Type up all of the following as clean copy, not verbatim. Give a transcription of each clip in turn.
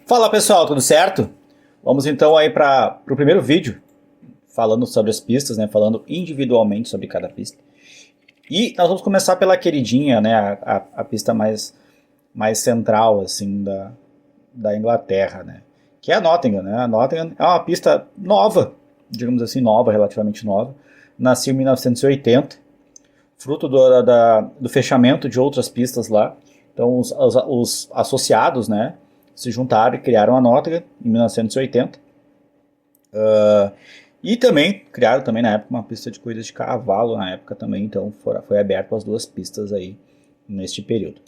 Fala pessoal, tudo certo? Vamos então aí para o primeiro vídeo, falando sobre as pistas, né? Falando individualmente sobre cada pista. E nós vamos começar pela queridinha, né? A pista mais central, assim, da Inglaterra, né? Que é a Nottingham, né? A Nottingham é uma pista nova, digamos assim, nova, relativamente nova. Nasceu em 1980, fruto do fechamento de outras pistas lá. Então os associados, né? Se juntaram e criaram a Nottingham em 1980. E também criaram também na época uma pista de corridas de cavalo na época também, então foi aberto as duas pistas aí neste período.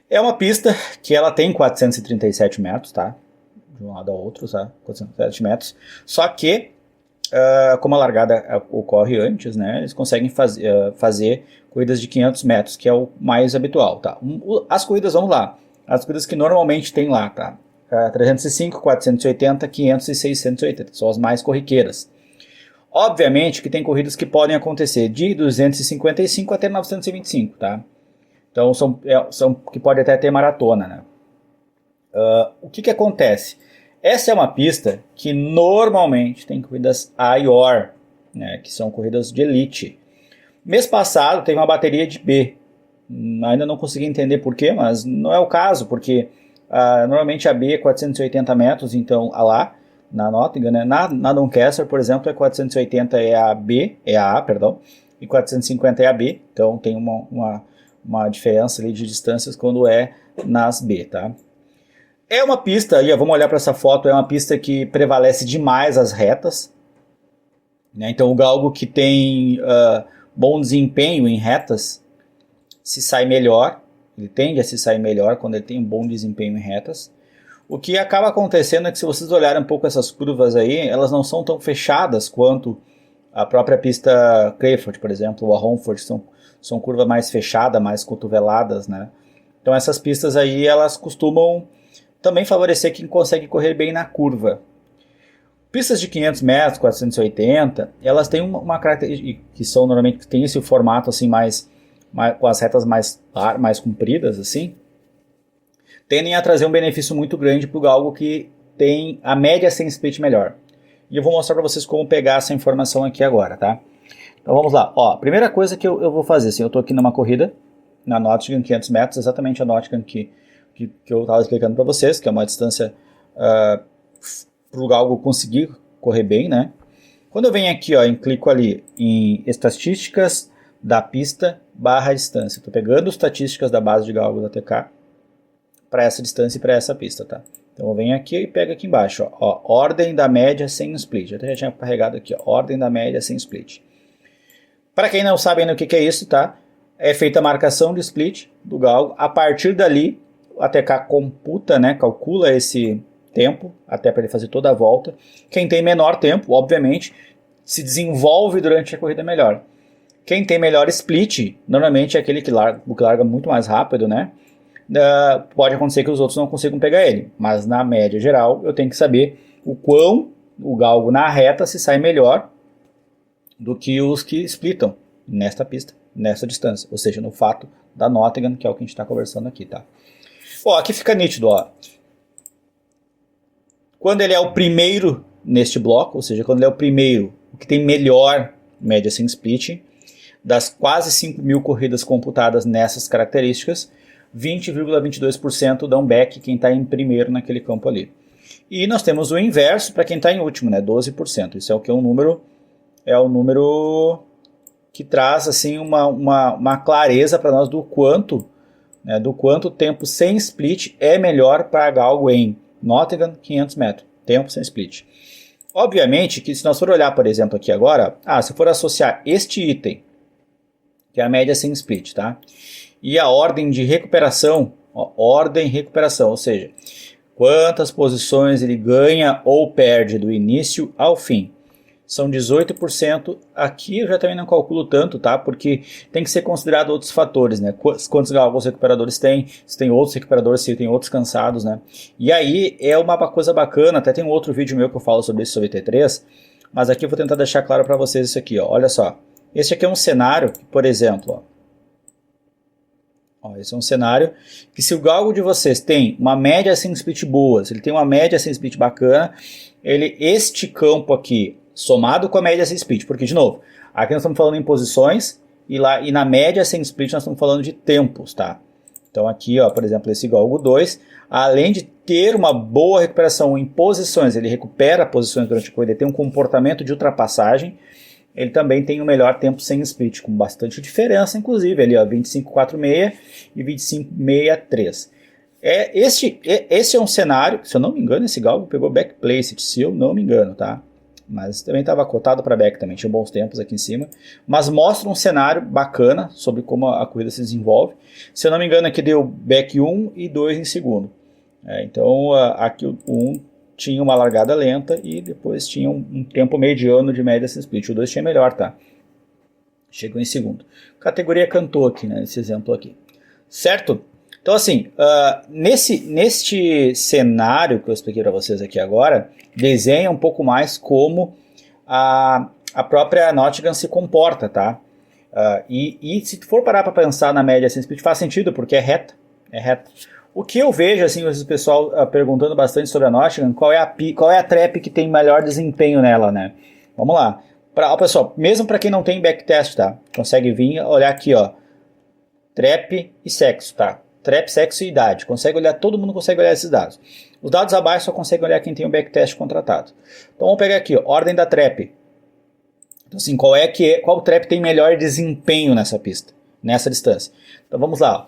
É uma pista que ela tem 437 metros, tá? De um lado ao outro, tá? 437 metros. Só que, como a largada ocorre antes, né? Eles conseguem fazer corridas de 500 metros, que é o mais habitual, tá? As corridas, vamos lá. As corridas que normalmente tem lá, tá? 305, 480, 500 e 680, são as mais corriqueiras. Obviamente que tem corridas que podem acontecer de 255 até 925, tá? Então são que pode até ter maratona, né? O que acontece? Essa é uma pista que normalmente tem corridas IOR, né? Que são corridas de elite. Mês passado teve uma bateria de B. Ainda não consegui entender porquê, mas não é o caso, porque normalmente a B é 480 metros, então lá na Nottingham, né? Na Doncaster, por exemplo, é 480 é a A, perdão, e 450 é a B, então tem uma diferença ali de distâncias quando é nas B, tá? É uma pista, aí, vamos olhar para essa foto, é uma pista que prevalece demais as retas, né? Então o galgo que tem bom desempenho em retas se sai melhor, ele tende a se sair melhor quando ele tem um bom desempenho em retas. O que acaba acontecendo é que se vocês olharem um pouco essas curvas aí, elas não são tão fechadas quanto a própria pista Crayford, por exemplo, ou a Romford, são curvas mais fechadas, mais cotoveladas, né? Então essas pistas aí, elas costumam também favorecer quem consegue correr bem na curva. Pistas de 500 metros, 480, elas têm uma característica, que são normalmente, que tem esse formato assim com as retas mais compridas, assim, tendem a trazer um benefício muito grande para o galgo que tem a média sem split melhor. E eu vou mostrar para vocês como pegar essa informação aqui agora, tá? Então vamos lá. Ó, primeira coisa que eu vou fazer, assim, eu estou aqui numa corrida, na Nottingham, 500 metros, exatamente a Nottingham que eu estava explicando para vocês, que é uma distância para o galgo conseguir correr bem, né? Quando eu venho aqui, ó, clico ali em estatísticas da pista / distância. Estou pegando as estatísticas da base de galgo da TK para essa distância e para essa pista, tá? Então eu venho aqui e pego aqui embaixo, ó, ordem da média sem split. Eu já tinha carregado aqui, ó, ordem da média sem split. Para quem não sabe ainda o que é isso, tá? É feita a marcação de split do galgo. A partir dali, a TK computa, né, calcula esse tempo até para ele fazer toda a volta. Quem tem menor tempo, obviamente, se desenvolve durante a corrida melhor. Quem tem melhor split, normalmente é aquele que larga muito mais rápido, né? Pode acontecer que os outros não consigam pegar ele, mas na média geral eu tenho que saber o quão o galgo na reta se sai melhor do que os que splitam nesta pista, nessa distância, ou seja, no fato da Nottingham, que é o que a gente está conversando aqui, tá? Ó, aqui fica nítido, ó. Quando ele é o primeiro neste bloco, ou seja, quando ele é o primeiro, o que tem melhor média sem split, das quase 5.000 corridas computadas nessas características, 20,22% dão back quem está em primeiro naquele campo ali. E nós temos o inverso para quem está em último, né? 12%. Isso é o que é um número que traz assim uma clareza para nós do quanto tempo sem split é melhor para galgo em Nottingham 500 metros, tempo sem split. Obviamente que se nós for olhar, por exemplo, aqui agora, se for associar este item, que é a média sem split, tá? E a ordem de recuperação, ou seja, quantas posições ele ganha ou perde do início ao fim. São 18%, aqui eu já também não calculo tanto, tá? Porque tem que ser considerado outros fatores, né? Quantos galgos recuperadores tem, se tem outros recuperadores, se tem outros cansados, né? E aí é uma coisa bacana, até tem um outro vídeo meu que eu falo sobre isso, sobre T3, mas aqui eu vou tentar deixar claro para vocês isso aqui, ó. Olha só. Esse aqui é um cenário, por exemplo, ó, Ó, esse é um cenário que, se o galgo de vocês tem uma média sem split boa, se ele tem uma média sem split bacana, este campo aqui, somado com a média sem split, porque, de novo, aqui nós estamos falando em posições e na média sem split nós estamos falando de tempos, tá? Então aqui, ó, por exemplo, esse galgo 2, além de ter uma boa recuperação em posições, ele recupera posições durante a corrida, ele tem um comportamento de ultrapassagem, ele também tem o melhor tempo sem split, com bastante diferença, inclusive, ali, ó, 25,46 e 25,63. Esse é um cenário, se eu não me engano, esse galgo pegou backplaced, se eu não me engano, tá? Mas também estava cotado para back também, tinha bons tempos aqui em cima, mas mostra um cenário bacana sobre como a corrida se desenvolve. Se eu não me engano, aqui deu back 1 e 2 em segundo. Então aqui o 1 tinha uma largada lenta e depois tinha um tempo mediano de média sem split. O 2 tinha melhor, tá? Chegou em segundo. Categoria cantou aqui, né? Esse exemplo aqui. Certo? Então, assim, neste cenário que eu expliquei para vocês aqui agora, desenha um pouco mais como a própria Nottingham se comporta, tá? E se for parar para pensar na média sem split, faz sentido, porque é reta. O que eu vejo, assim, o pessoal perguntando bastante sobre a Nottingham, qual é a trap que tem melhor desempenho nela, né? Vamos lá. Pessoal, mesmo para quem não tem backtest, tá? Consegue vir, olhar aqui, ó. Trap e sexo, tá? Trap, sexo e idade. Todo mundo consegue olhar esses dados. Os dados abaixo só consegue olhar quem tem o backtest contratado. Então vamos pegar aqui, ó, ordem da trap. Então assim, qual trap tem melhor desempenho nessa pista, nessa distância? Então vamos lá, ó.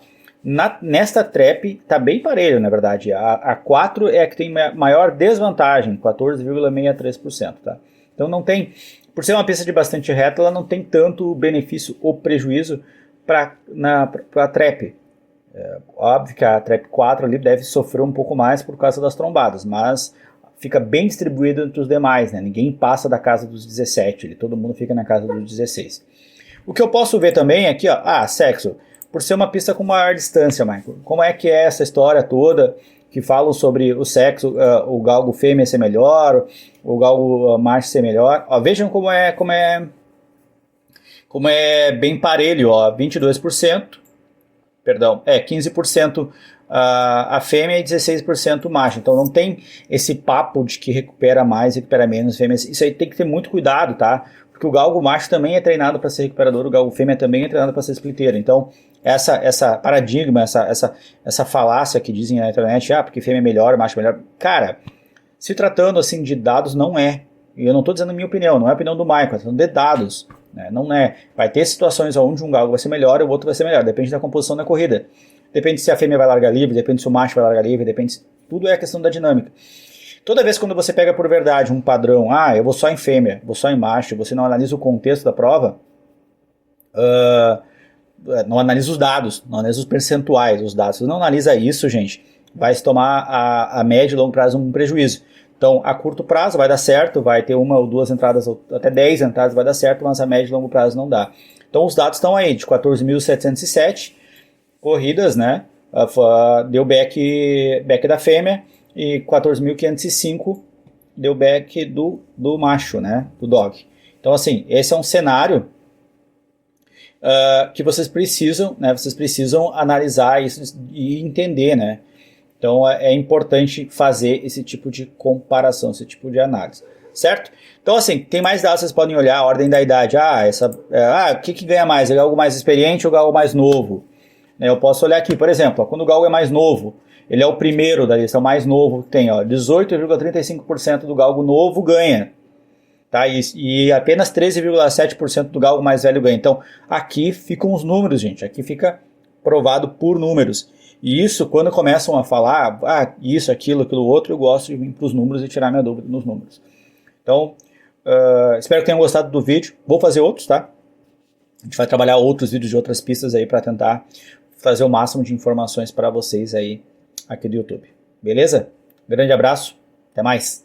Nesta trap tá bem parelho, na verdade. A 4 é a que tem maior desvantagem, 14,63%, tá? Então não tem, por ser uma pista de bastante reta, ela não tem tanto benefício ou prejuízo para a trap. Óbvio que a trap 4 ali deve sofrer um pouco mais por causa das trombadas, mas fica bem distribuído entre os demais, né? Ninguém passa da casa dos 17, todo mundo fica na casa dos 16. O que eu posso ver também aqui, ó, sexo, por ser uma pista com maior distância, Michael, como é que é essa história toda que falam sobre o sexo, o galgo fêmea ser melhor, o galgo macho ser melhor? Ó, vejam como é bem parelho, ó, 22%. Perdão, 15% a fêmea e 16% o macho. Então não tem esse papo de que recupera mais, recupera menos fêmea. Isso aí tem que ter muito cuidado, tá? Porque o galgo macho também é treinado para ser recuperador, o galgo fêmea também é treinado para ser splitteiro. Então essa paradigma, essa falácia que dizem na internet, porque fêmea é melhor, macho é melhor. Cara, se tratando assim de dados, não é. E eu não estou dizendo a minha opinião, não é a opinião do Michael, estou falando de dados. Não é. Vai ter situações onde um galgo vai ser melhor e o outro vai ser melhor. Depende da composição da corrida. Depende se a fêmea vai largar livre, depende se o macho vai largar livre, depende. Tudo é a questão da dinâmica. Toda vez quando você pega por verdade um padrão, eu vou só em fêmea, vou só em macho, você não analisa o contexto da prova, não analisa os dados, não analisa os percentuais, os dados. Se não analisa isso, gente, vai se tomar a médio e longo prazo um prejuízo. Então, a curto prazo vai dar certo, vai ter uma ou duas entradas, ou até 10 entradas vai dar certo, mas a médio e longo prazo não dá. Então, os dados estão aí, de 14.707 corridas, né? Deu back da fêmea, e 14.505 deu back do macho, né? Do dog. Então, assim, esse é um cenário que vocês precisam, né? Vocês precisam analisar isso e entender, né? Então é importante fazer esse tipo de comparação, esse tipo de análise, certo? Então assim, tem mais dados que vocês podem olhar, a ordem da idade, o que ganha mais? É algo mais experiente ou algo mais novo? Eu posso olhar aqui, por exemplo, quando o galgo é mais novo, ele é o primeiro da lista, o mais novo tem, 18,35% do galgo novo ganha, tá? E apenas 13,7% do galgo mais velho ganha. Então aqui ficam os números, gente, aqui fica provado por números. E isso, quando começam a falar, isso, aquilo, outro, eu gosto de vir para os números e tirar minha dúvida nos números. Então, espero que tenham gostado do vídeo. Vou fazer outros, tá? A gente vai trabalhar outros vídeos de outras pistas aí para tentar trazer o máximo de informações para vocês aí aqui do YouTube. Beleza? Grande abraço, até mais!